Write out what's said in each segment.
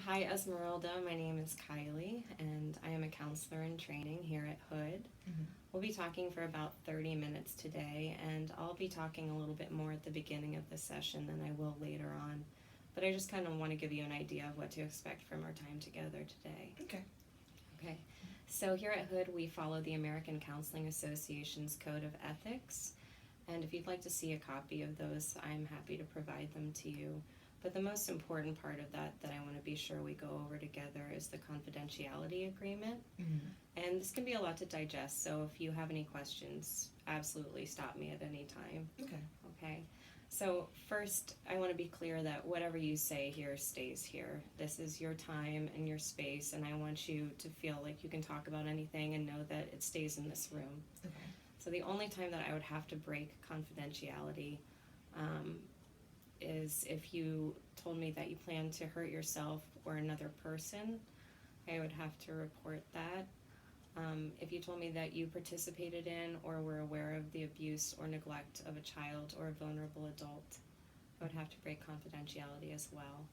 Hi, Esmeralda. My name is Kaili, and I am a counselor in training here at Hood. Mm-hmm. We'll be talking for about 30 minutes today, and I'll be talking a little bit more at the beginning of the session than I will later on. But I just kind of want to give you an idea of what to expect from our time together today. Okay. Okay. So here at Hood, we follow the American Counseling Association's Code of Ethics. And if you'd like to see a copy of those, I'm happy to provide them to you. But the most important part of that I want to be sure we go over together is the confidentiality agreement. Mm-hmm. And this can be a lot to digest, so if you have any questions, absolutely stop me at any time. Okay. Okay? So first, I want to be clear that whatever you say here stays here. This is your time and your space, and I want you to feel like you can talk about anything and know that it stays in this room. Okay. So the only time that I would have to break confidentiality is if you told me that you plan to hurt yourself or another person. I would have to report that. If you told me that you participated in or were aware of the abuse or neglect of a child or a vulnerable adult, I would have to break confidentiality as well.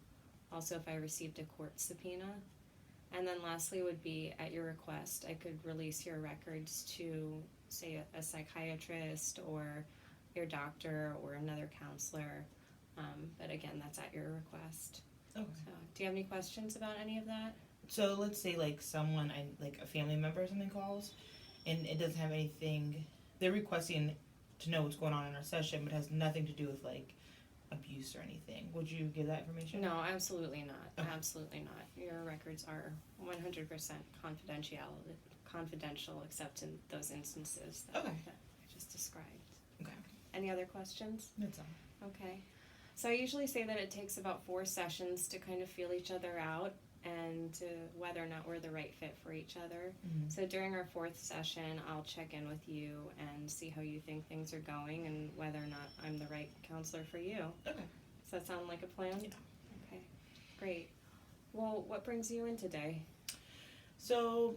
Also, if I received a court subpoena. And then lastly would be, at your request, I could release your records to, say, a psychiatrist or your doctor or another counselor. But again, that's at your request. Okay. So, do you have any questions about any of that? So let's say like someone, like a family member or something calls, and it doesn't have anything. They're requesting to know what's going on in our session, but has nothing to do with like abuse or anything. Would you give that information? No, absolutely not. Okay. Absolutely not. Your records are 100% confidential, except in those instances that I just described. Okay. Any other questions? That's all. Okay. So I usually say that it takes about 4 sessions to kind of feel each other out and to whether or not we're the right fit for each other. Mm-hmm. So during our 4th session, I'll check in with you and see how you think things are going and whether or not I'm the right counselor for you. Okay. Does that sound like a plan? Yeah. Okay, great. Well, what brings you in today? So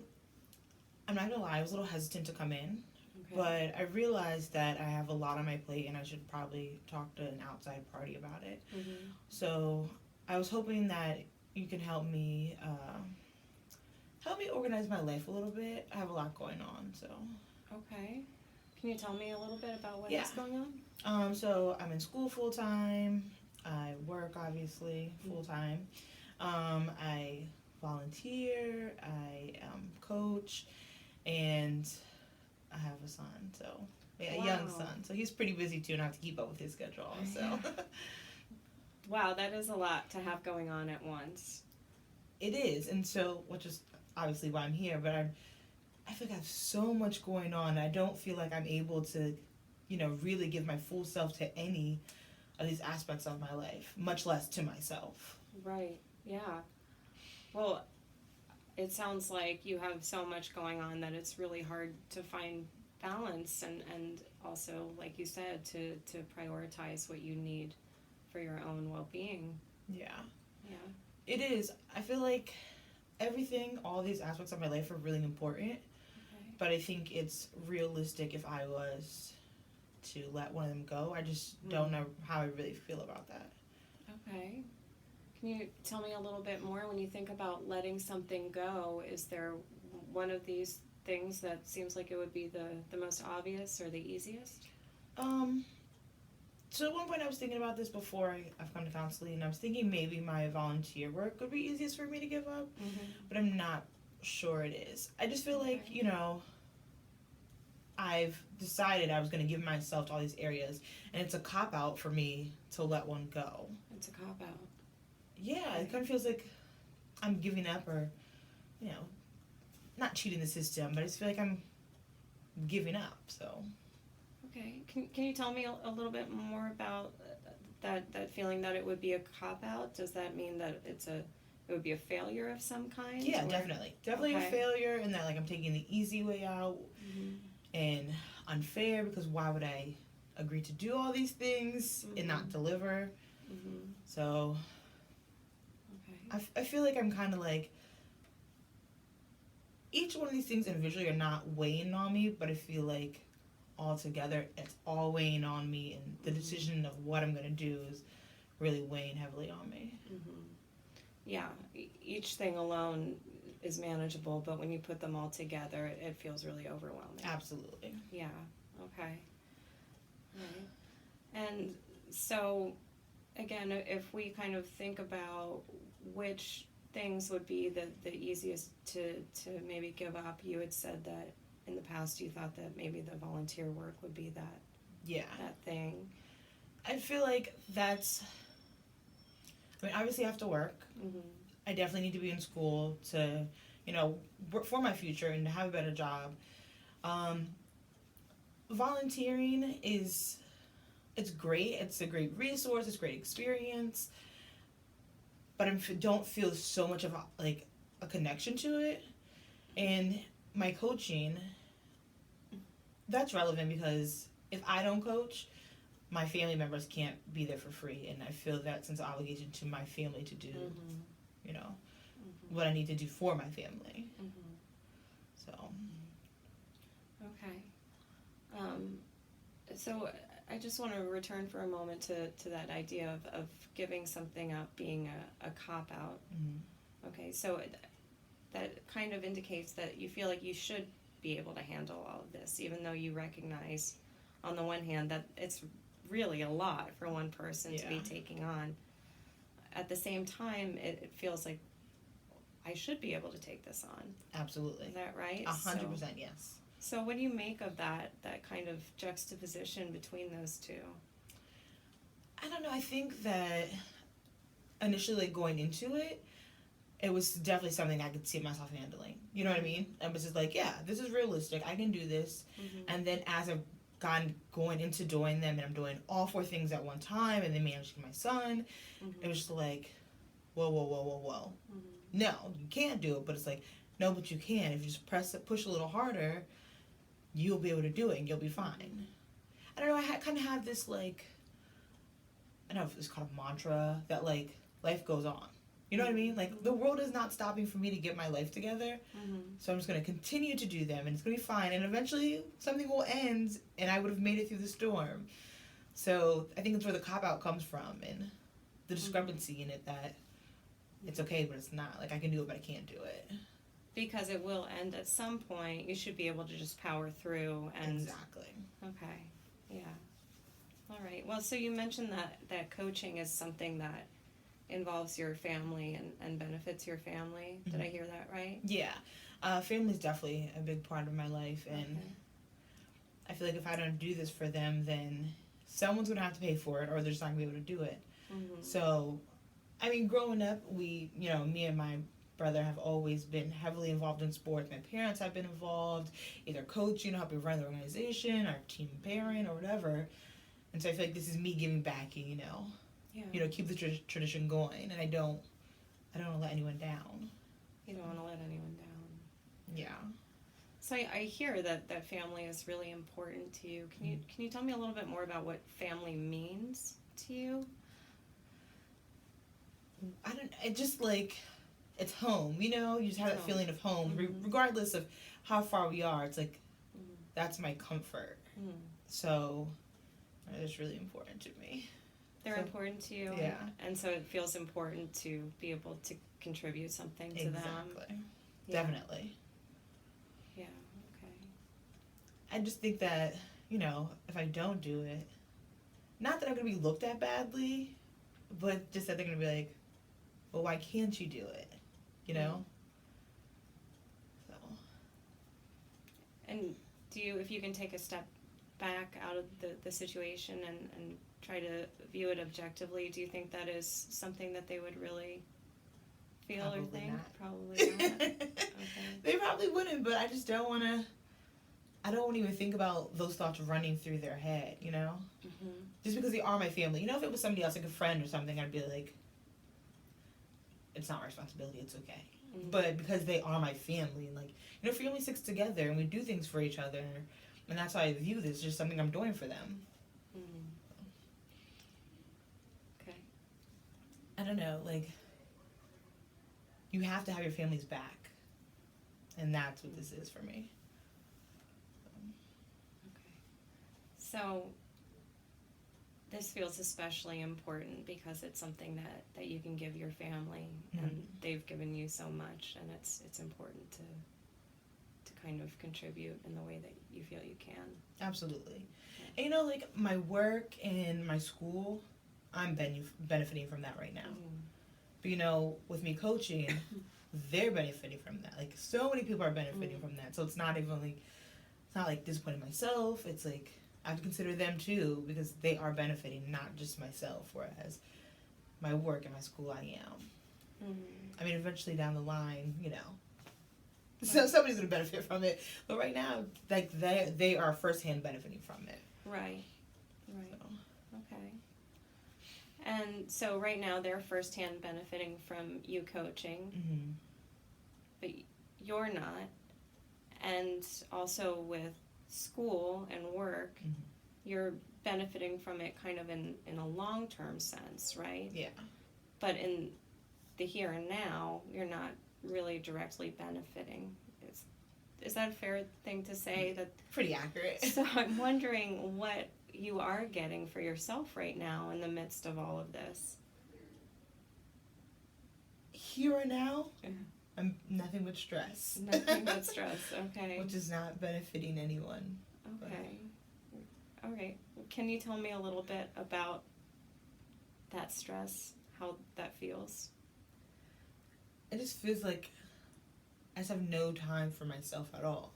I'm not gonna lie, I was a little hesitant to come in. Okay. But I realized that I have a lot on my plate and I should probably talk to an outside party about it. Mm-hmm. So I was hoping that you can help me organize my life a little bit. I have a lot going on, so. Okay. Can you tell me a little bit about what Yeah. is going on? So I'm in school full time. I work obviously full time. I volunteer. I coach, and I have a son, so a young son. So he's pretty busy too, and I have to keep up with his schedule. So Wow, that is a lot to have going on at once. it is, and so which is obviously why I'm here. But I feel like I have so much going on. I don't feel like I'm able to, really give my full self to any of these aspects of my life, much less to myself. Right, yeah. Well, it sounds like you have so much going on that it's really hard to find balance and also, like you said, to prioritize what you need for your own well-being. Yeah. Yeah. It is. I feel like everything, all these aspects of my life are really important, Okay. but I think it's realistic if I was to let one of them go. I just don't know how I really feel about that. Okay. Can you tell me a little bit more when you think about letting something go? Is there one of these things that seems like it would be the most obvious or the easiest? So at one point I was thinking about this before I've come to counseling, and I was thinking maybe my volunteer work would be easiest for me to give up, but I'm not sure it is. I just feel like, I've decided I was going to give myself to all these areas, and it's a cop-out for me to let one go. It's a cop-out. Yeah, it kind of feels like I'm giving up or, not cheating the system, but I just feel like I'm giving up, so. Okay. Can you tell me a little bit more about that feeling that it would be a cop-out? Does that mean that it would be a failure of some kind? Yeah, or? definitely. Definitely Okay. a failure, and that, like, I'm taking the easy way out, and unfair, because why would I agree to do all these things and not deliver? So, Okay. I feel like I'm kind of like, each one of these things individually are not weighing on me, but I feel like all together it's all weighing on me, and the decision of what I'm going to do is really weighing heavily on me. Yeah, each thing alone is manageable, but when you put them all together, it feels really overwhelming. Absolutely. Yeah. Okay. Right. And so, again, if we kind of think about which things would be the easiest to maybe give up, you had said that in the past you thought that maybe the volunteer work would be that thing. I feel like that's, I mean, obviously I have to work. Mm-hmm. I definitely need to be in school to, work for my future and to have a better job. Volunteering it's great. It's a great resource. It's a great experience. But I don't feel so much of a connection to it. And my coaching, that's relevant because if I don't coach, my family members can't be there for free. And I feel that sense of obligation to my family to do, what I need to do for my family. So. Okay. So I just want to return for a moment to that idea of giving something up being a cop-out. Okay, so that kind of indicates that you feel like you should be able to handle all of this, even though you recognize, on the one hand, that it's really a lot for one person to be taking on. At the same time, it feels like I should be able to take this on. Absolutely. Is that right? 100%, yes. So what do you make of that kind of juxtaposition between those two? I don't know. I think that initially going into it, it was definitely something I could see myself handling. You know what I mean? I was just like, yeah, this is realistic. I can do this. And then as I've going into doing them, and I'm doing all 4 things at one time, and then managing my son, it was just like, whoa. No, you can't do it. But it's like, no, but you can. If you just push a little harder, you'll be able to do it, and you'll be fine. I don't know. I kind of have this I don't know if it's called a mantra that life goes on. You know what I mean? The world is not stopping for me to get my life together. So I'm just going to continue to do them, and it's going to be fine. And eventually something will end, and I would have made it through the storm. So I think that's where the cop-out comes from, and the discrepancy in it that it's okay, but it's not. I can do it, but I can't do it. Because it will end at some point. You should be able to just power through. And Exactly. Okay. Yeah. All right. Well, so you mentioned that coaching is something that involves your family and benefits your family. Did I hear that right? Yeah. Family is definitely a big part of my life, and I feel like if I don't do this for them, then someone's going to have to pay for it, or they're just not going to be able to do it. So, I mean, growing up, me and my brother have always been heavily involved in sports. My parents have been involved, either coaching, helping run the organization, or team parent, or whatever. And so I feel like this is me giving back, and, keep the tradition going. And I don't want to let anyone down. You don't want to let anyone down. Yeah. So I hear that family is really important to you. Can you tell me a little bit more about what family means to you? It just it's home, you just have that feeling of home, regardless of how far we are. It's that's my comfort. So it's really important to me. They're important to you. Yeah. And so it feels important to be able to contribute something to them. Exactly. Definitely. Yeah, okay. I just think that, if I don't do it, not that I'm going to be looked at badly, but just that they're going to be like, well, why can't you do it? So. And if you can take a step back out of the situation and try to view it objectively, do you think that is something that they would really feel Probably or think? not. Probably not. Okay. They probably wouldn't, but I just don't want to. I don't want to even think about those thoughts running through their head, Just because they are my family. If it was somebody else, like a friend or something, I'd be like, it's not my responsibility, it's okay. But because they are my family, and family sticks together, and we do things for each other, and that's how I view this, just something I'm doing for them. Okay. I don't know, you have to have your family's back, and that's what this is for me. Okay. So this feels especially important because it's something that you can give your family, and they've given you so much, and it's important to kind of contribute in the way that you feel you can. Absolutely. And, like, my work and my school, I'm benefiting from that right now. But, with me coaching, they're benefiting from that. Like, so many people are benefiting from that. So it's not even like, it's not like disappointing myself. It's like, I have to consider them too, because they are benefiting, not just myself. Whereas my work and my school, I am. I mean, eventually down the line, so somebody's gonna benefit from it. But right now, like, they are firsthand benefiting from it. Right. Okay. And so right now they're firsthand benefiting from you coaching, but you're not. And also with school and work, you're benefiting from it kind of in a long-term sense, right? Yeah. But in the here and now, you're not really directly benefiting. Is that a fair thing to say? That pretty accurate. So I'm wondering what you are getting for yourself right now in the midst of all of this. Here and now, I'm nothing but stress. Nothing but stress, okay. Which is not benefiting anyone. Okay. All right. Can you tell me a little bit about that stress, how that feels? It just feels like I just have no time for myself at all.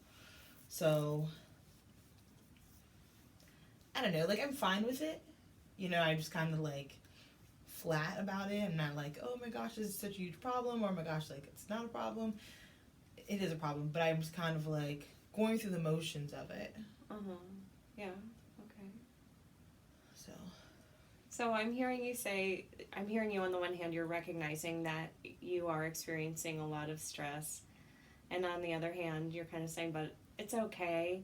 So, I don't know, like, I'm fine with it. I'm just kind of, like, flat about it. I'm not like, oh my gosh, this is such a huge problem, or oh my gosh, like, it's not a problem. It is a problem, but I'm just kind of, like, going through the motions of it. Yeah, okay. So I'm hearing you on the one hand, you're recognizing that you are experiencing a lot of stress. And on the other hand, you're kind of saying, but it's okay.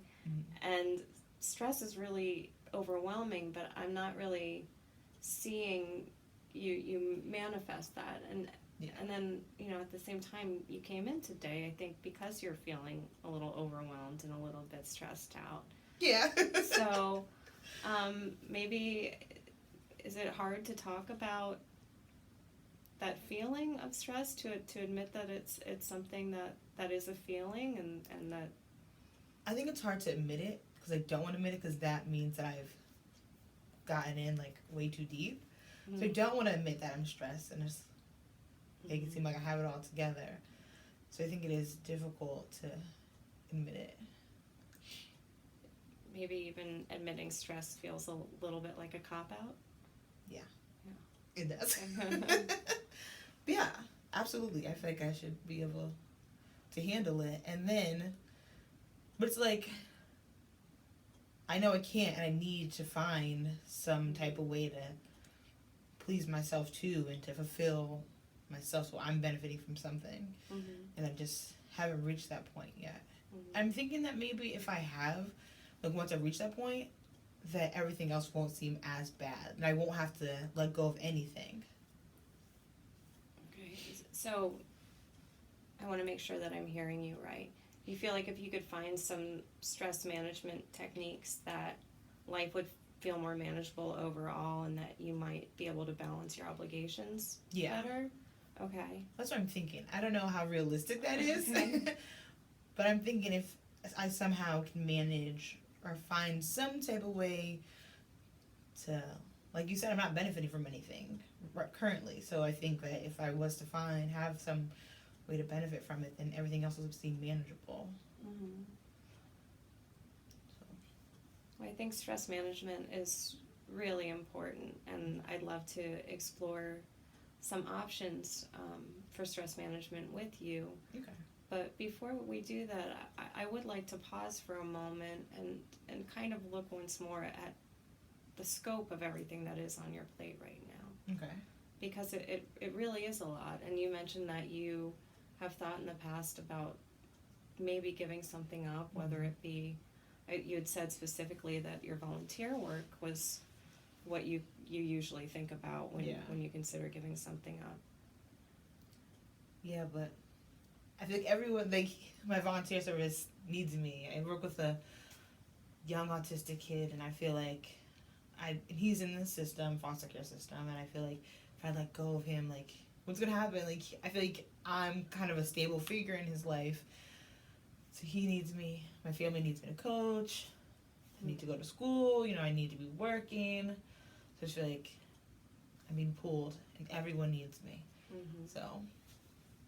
And stress is really overwhelming, but I'm not really seeing you manifest that. And then, at the same time, you came in today, I think, because you're feeling a little overwhelmed and a little bit stressed out. Yeah. So maybe, is it hard to talk about that feeling of stress, to admit that it's something that is a feeling, and that... I think it's hard to admit it, because I don't want to admit it, because that means that I've gotten in, like, way too deep. So I don't want to admit that I'm stressed and just make it seem like I have it all together. So I think it is difficult to admit it. Maybe even admitting stress feels a little bit like a cop-out? Yeah. It does. Yeah, absolutely. I feel like I should be able to handle it. And then, but it's like, I know I can't, and I need to find some type of way to please myself too, and to fulfill myself, so I'm benefiting from something. And I just haven't reached that point yet. I'm thinking that maybe if I have, like, once I reach that point, that everything else won't seem as bad, and I won't have to let go of anything. Okay, so I want to make sure that I'm hearing you right. You feel like if you could find some stress management techniques, that life would feel more manageable overall, and that you might be able to balance your obligations better? Okay. That's what I'm thinking. I don't know how realistic that is, but I'm thinking if I somehow can manage or find some type of way to, like you said, I'm not benefiting from anything currently, so I think that if I was to have some way to benefit from it, then everything else would seem manageable. Well, I think stress management is really important, and I'd love to explore some options for stress management with you. Okay. But before we do that, I would like to pause for a moment and kind of look once more at the scope of everything that is on your plate right now. Okay. Because it really is a lot. And you mentioned that you have thought in the past about maybe giving something up, whether it be, you had said specifically that your volunteer work was what you usually think about when you consider giving something up. Yeah, but I feel like everyone, my volunteer service needs me. I work with a young autistic kid, and I feel like he's in the system, foster care system, and I feel like if I let go of him, like what's gonna happen? Like I feel like I'm kind of a stable figure in his life, so he needs me. My family needs me to coach. I need to go to school. I need to be working. So I feel like I'm being pulled, and everyone needs me. Mm-hmm. So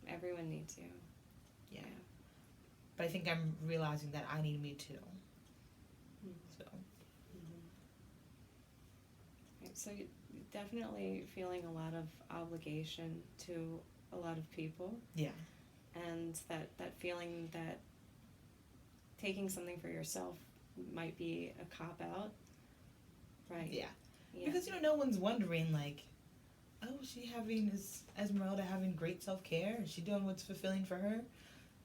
everyone needs you. Yeah. But I think I'm realizing that I need me too. Mm-hmm. So. So you're definitely feeling a lot of obligation to a lot of people. Yeah. And that feeling that taking something for yourself might be a cop-out. Right. Yeah. Because, no one's wondering, like, oh, is Esmerelda having great self-care? Is she doing what's fulfilling for her?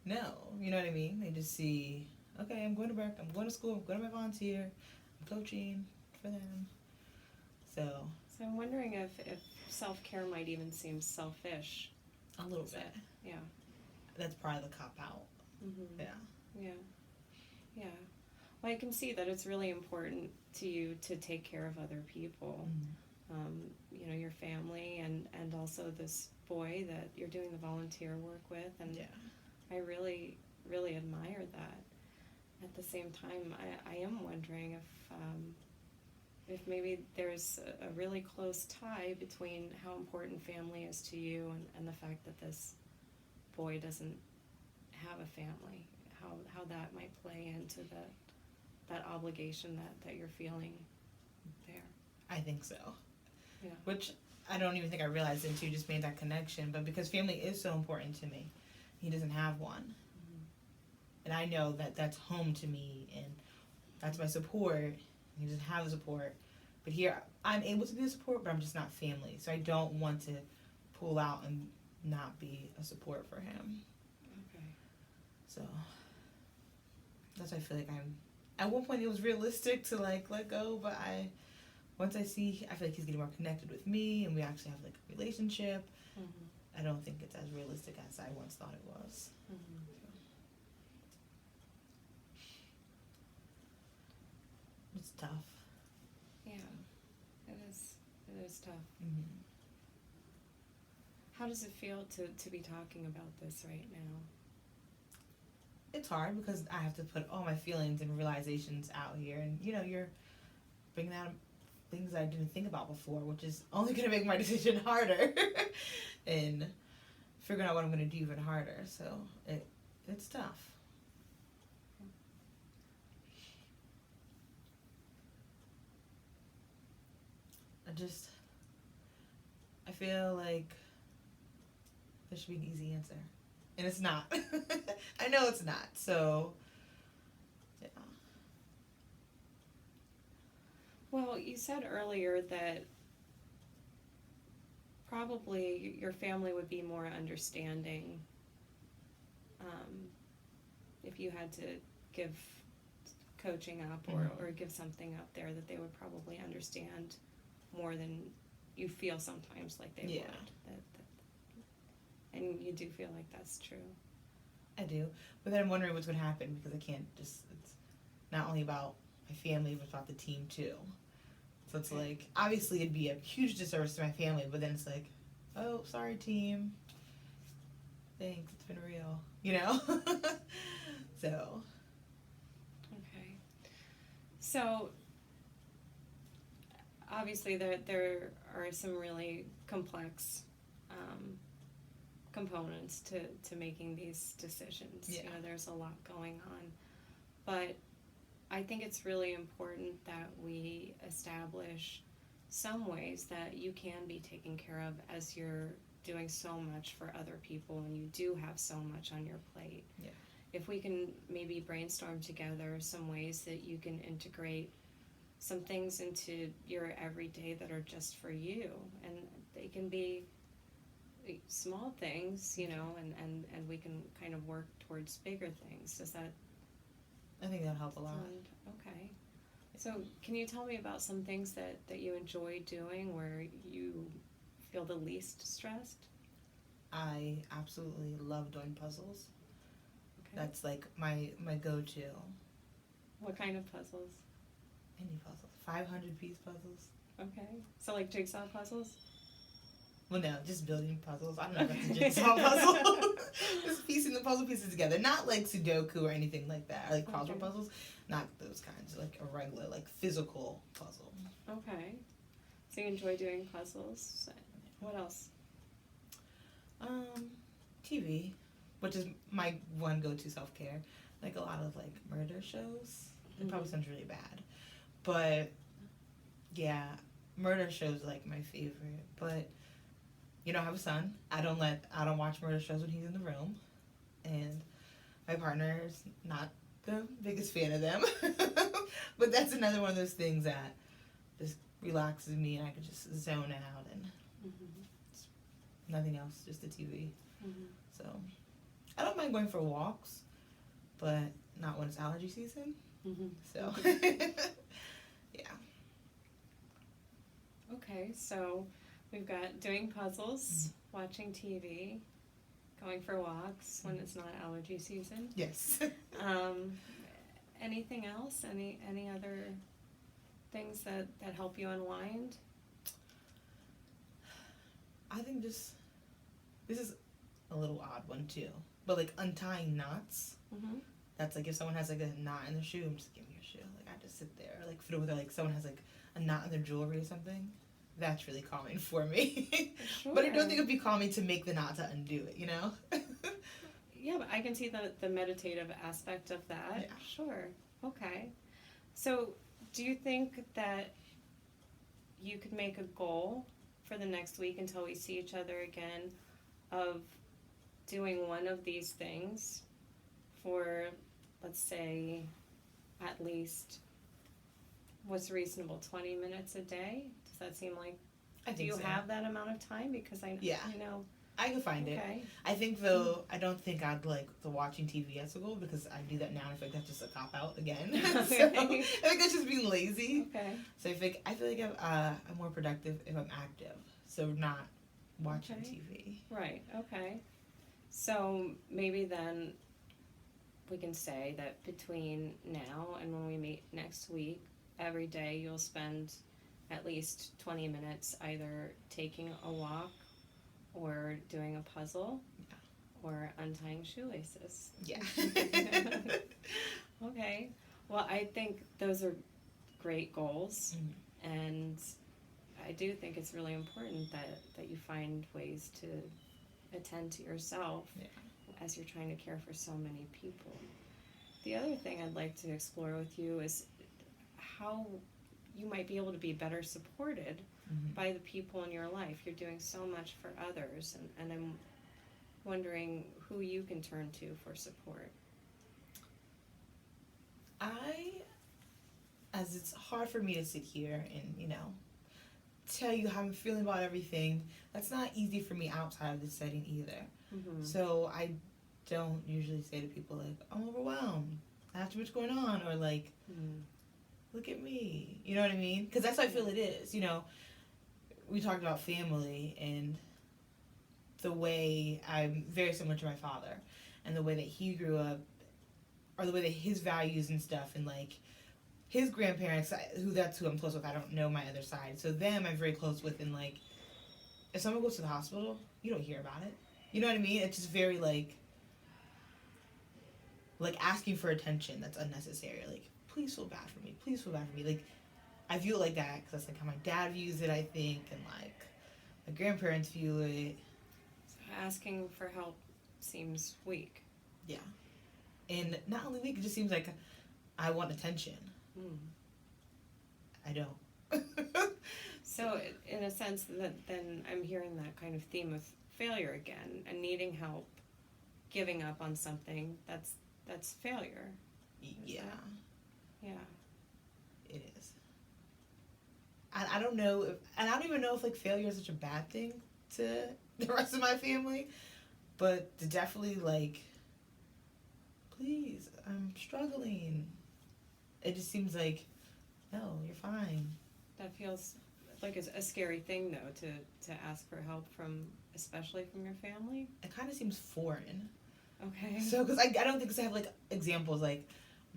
No. You know what I mean? They just see, okay, I'm going to work, I'm going to school, I'm going to my volunteer, I'm coaching for them. So I'm wondering if self-care might even seem selfish. A little bit. Yeah. That's probably the cop-out. Mm-hmm. Yeah. Yeah. Well, I can see that it's really important to you to take care of other people. Mm-hmm. Your family and also this boy that you're doing the volunteer work with, and yeah. I really, really admire that. At the same time, I am wondering if maybe there's a really close tie between how important family is to you and the fact that this boy doesn't have a family, how that might play into that obligation that you're feeling there. I think so. Yeah. Which I don't even think I realized until you just made that connection, but because family is so important to me, he doesn't have one. Mm-hmm. And I know that that's home to me, and that's my support. He doesn't have the support. But here, I'm able to be a support, but I'm just not family. So I don't want to pull out and not be a support for him. Okay. So that's why I feel like at one point it was realistic to like let go, but once I feel like he's getting more connected with me and we actually have like a relationship. Mm-hmm. I don't think it's as realistic as I once thought it was. Mm-hmm. It's tough. Yeah, it is. It is tough. Mm-hmm. How does it feel to be talking about this right now? It's hard because I have to put all my feelings and realizations out here, and you're bringing out things I didn't think about before, which is only going to make my decision harder and figuring out what I'm going to do even harder. So it's tough. I feel like there should be an easy answer, and it's not. I know it's not. So yeah. Well, you said earlier that probably your family would be more understanding if you had to give coaching up or give something up there, that they would probably understand more than you feel sometimes like they would. And you do feel like that's true. I do. But then I'm wondering what's going to happen because I can't it's not only about my family, but about the team too. So it's like, obviously it'd be a huge disservice to my family, but then it's like, oh, sorry team. Thanks, it's been real. So. Okay. So, obviously there are some really complex components to making these decisions. Yeah. There's a lot going on. But I think it's really important that we establish some ways that you can be taken care of as you're doing so much for other people and you do have so much on your plate. Yeah. If we can maybe brainstorm together some ways that you can integrate some things into your everyday that are just for you, and they can be small things, and we can kind of work towards bigger things. Does that? I think that'll help a lot. Okay. So can you tell me about some things that you enjoy doing where you feel the least stressed? I absolutely love doing puzzles. Okay. That's like my go-to. What kind of puzzles? Any puzzles. 500-piece puzzles. Okay. So like jigsaw puzzles? Well, no, just building puzzles. I don't know if that's a jigsaw puzzle. Just piecing the puzzle pieces together. Not like Sudoku or anything like that. Like crossword puzzles. Not those kinds. Like a regular, like physical puzzle. Okay. So you enjoy doing puzzles. What else? TV, which is my one go-to self-care. Like a lot of like murder shows. It probably sounds really bad. But yeah, murder shows are like my favorite. But you know, I have a son. I don't watch murder shows when he's in the room. And my partner's not the biggest fan of them. But that's another one of those things that just relaxes me and I can just zone out and nothing else, just the TV. So I don't mind going for walks, but not when it's allergy season. So yeah. Okay, so we've got doing puzzles, watching TV, going for walks when it's not allergy season. Yes. Anything else? Any other things that help you unwind? I think this is a little odd one too, but like untying knots. That's like if someone has like a knot in their shoe, I'm just give me your shoe. Like I just sit there, or like fiddle with it. Like someone has like a knot in their jewelry or something. That's really calming for me. Sure. But I don't think it'd be calming to make the knot to undo it. You know. Yeah, but I can see the meditative aspect of that. Yeah. Sure. Okay. So, do you think that you could make a goal for the next week until we see each other again of doing one of these things for, let's say, at least, what's reasonable, 20 minutes a day? Does that seem like, do you have that amount of time? Because I know. I can find it. I think though, I don't think I'd like the watching TV as a goal because I do that now and I feel like that's just a cop out again. So I think that's just being lazy. Okay. So I feel like I'm more productive if I'm active. So not watching TV. Right, okay. So maybe then we can say that between now and when we meet next week, every day you'll spend at least 20 minutes either taking a walk or doing a puzzle or untying shoelaces. Yeah. Okay. Well, I think those are great goals. And I do think it's really important that you find ways to attend to yourself as you're trying to care for so many people. The other thing I'd like to explore with you is how you might be able to be better supported by the people in your life. You're doing so much for others, and I'm wondering who you can turn to for support. As it's hard for me to sit here and, you know, tell you how I'm feeling about everything, that's not easy for me outside of this setting either. So I don't usually say to people like, I'm overwhelmed, I have too much going on, or like, look at me, you know what I mean? Because that's how I feel it is, you know. We talked about family and the way I'm very similar to my father and the way that he grew up, or the way that his values and stuff, and like his grandparents, that's who I'm close with. I don't know my other side. So them I'm very close with, and like if someone goes to the hospital, you don't hear about it. You know what I mean? It's just very like asking for attention that's unnecessary. Like, please feel bad for me. Please feel bad for me. Like, I view it like that because that's like how my dad views it, I think, and like my grandparents view it. So asking for help seems weak. Yeah. And not only weak, it just seems like I want attention. I don't. So in a sense, then I'm hearing that kind of theme of failure again, and needing help, giving up on something, that's failure. Yeah. Yeah. It is. I don't know if, and I don't even know if like failure is such a bad thing to the rest of my family, but to definitely like, please, I'm struggling. It just seems like, no, you're fine. That feels like a scary thing though, to ask for help especially from your family. It kind of seems foreign. Okay. So, because I don't think, because I have like examples like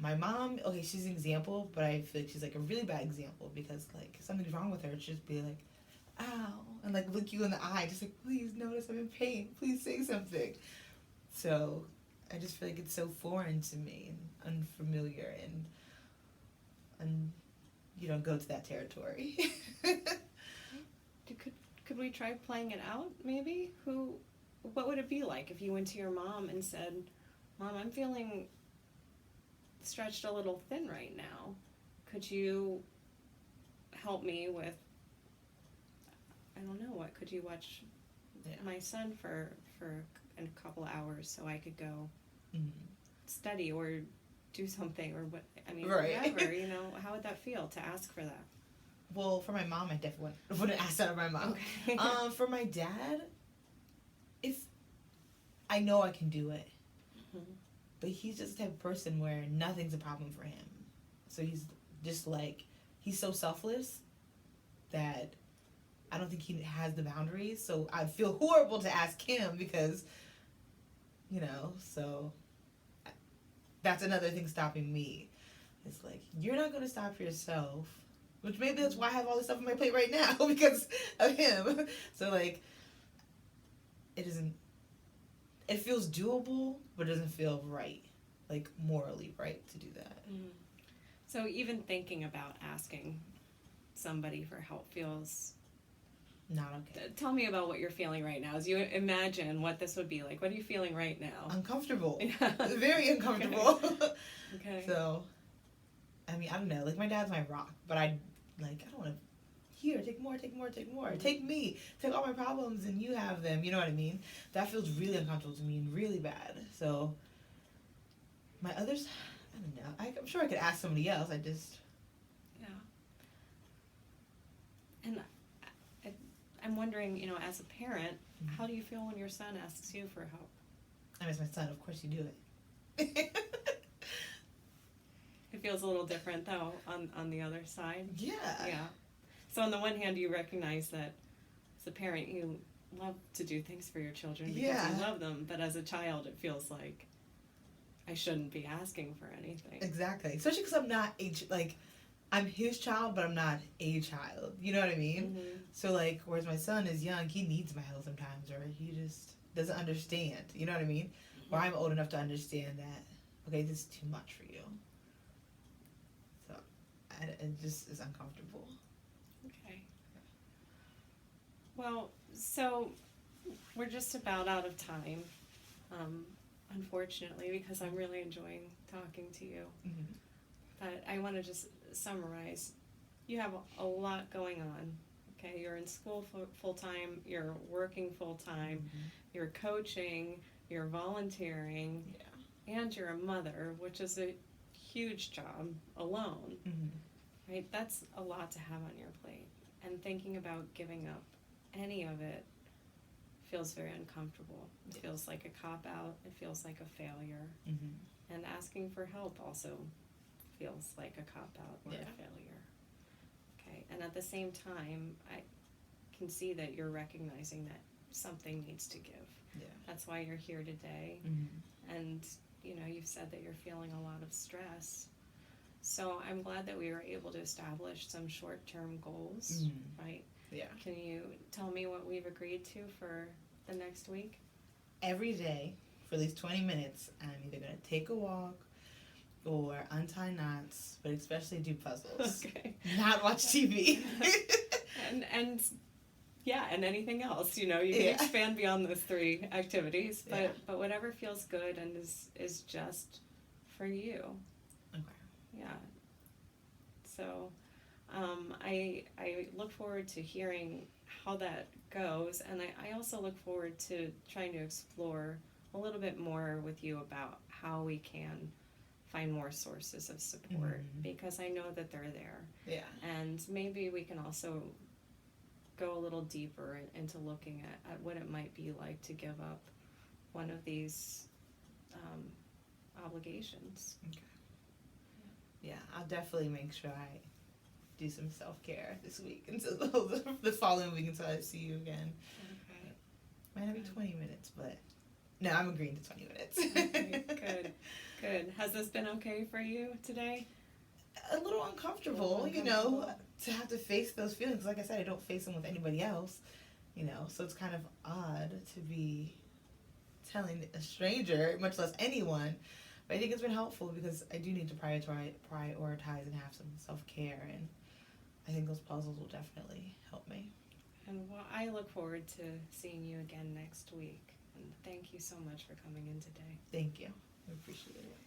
My mom, okay, she's an example, but I feel like she's like a really bad example because like if something's wrong with her, she'll just be like, ow, and like look you in the eye, just like, please notice I'm in pain, please say something. So I just feel like it's so foreign to me and unfamiliar, and you don't go to that territory. Could we try playing it out, maybe? What would it be like if you went to your mom and said, Mom, I'm feeling stretched a little thin right now. Could you help me with, I don't know, what could you watch my son for a couple hours so I could go study or do something, or what, I mean, whatever, you know, how would that feel to ask for that? Well, for my mom, I definitely wouldn't ask that of my mom. Okay. For my dad, if I know I can do it, but he's just the type of person where nothing's a problem for him. So he's just like, he's so selfless that I don't think he has the boundaries. So I feel horrible to ask him because, you know, so that's another thing stopping me. It's like, you're not going to stop yourself. Which maybe that's why I have all this stuff on my plate right now, because of him. So, like, it feels doable, but it doesn't feel right, like, morally right to do that. So even thinking about asking somebody for help feels... not okay. Tell me about what you're feeling right now. As you imagine what this would be like. What are you feeling right now? Uncomfortable. Very uncomfortable. Okay. So, I mean, I don't know. Like, my dad's my rock, but I don't want to, here, take more. Take me. Take all my problems and you have them. You know what I mean? That feels really uncomfortable to me and really bad. So, my others, I don't know. I'm sure I could ask somebody else. I just... Yeah. And I'm wondering, you know, as a parent, how do you feel when your son asks you for help? I miss my son. Of course you do it. It feels a little different, though, on the other side. Yeah. Yeah. So on the one hand, you recognize that as a parent, you love to do things for your children because you love them. But as a child, it feels like I shouldn't be asking for anything. Exactly. Especially because I'm not I'm his child, but I'm not a child. You know what I mean? So, like, whereas my son is young, he needs my help sometimes, or he just doesn't understand. You know what I mean? Or I'm old enough to understand that, okay, this is too much for you. So, it just is uncomfortable. Okay. Well, so we're just about out of time, unfortunately, because I'm really enjoying talking to you. But I want to just summarize. You have a lot going on. Okay, you're in school full-time, you're working full-time, you're coaching, you're volunteering, and you're a mother, which is a huge job alone. Right? That's a lot to have on your plate. And thinking about giving up any of it feels very uncomfortable. It feels like a cop-out. It feels like a failure. And asking for help also feels like a cop-out or a failure. Okay, and at the same time, I can see that you're recognizing that something needs to give. That's why you're here today. And, you know, you've said that you're feeling a lot of stress. So I'm glad that we were able to establish some short-term goals, right? Yeah. Can you tell me what we've agreed to for the next week? Every day, for at least 20 minutes, I'm either going to take a walk or untie knots, but especially do puzzles. Okay. Not watch TV. and anything else, you know, you can expand beyond those 3 activities, but whatever feels good and is just for you. Okay. Yeah. So, I look forward to hearing how that goes, and I also look forward to trying to explore a little bit more with you about how we can find more sources of support, because I know that they're there. Yeah. And maybe we can also go a little deeper into looking at what it might be like to give up one of these obligations. Okay. Yeah, I'll definitely make sure I do some self-care this week until the following week until I see you again. Okay. Might not be 20 minutes, but no, I'm agreeing to 20 minutes. Okay, good. Good. Has this been okay for you today? A little uncomfortable, you know, to have to face those feelings. Like I said, I don't face them with anybody else, you know, so it's kind of odd to be telling a stranger, much less anyone. But I think it's been helpful because I do need to prioritize and have some self-care, and I think those puzzles will definitely help me. And well, I look forward to seeing you again next week. And thank you so much for coming in today. Thank you. I appreciate it.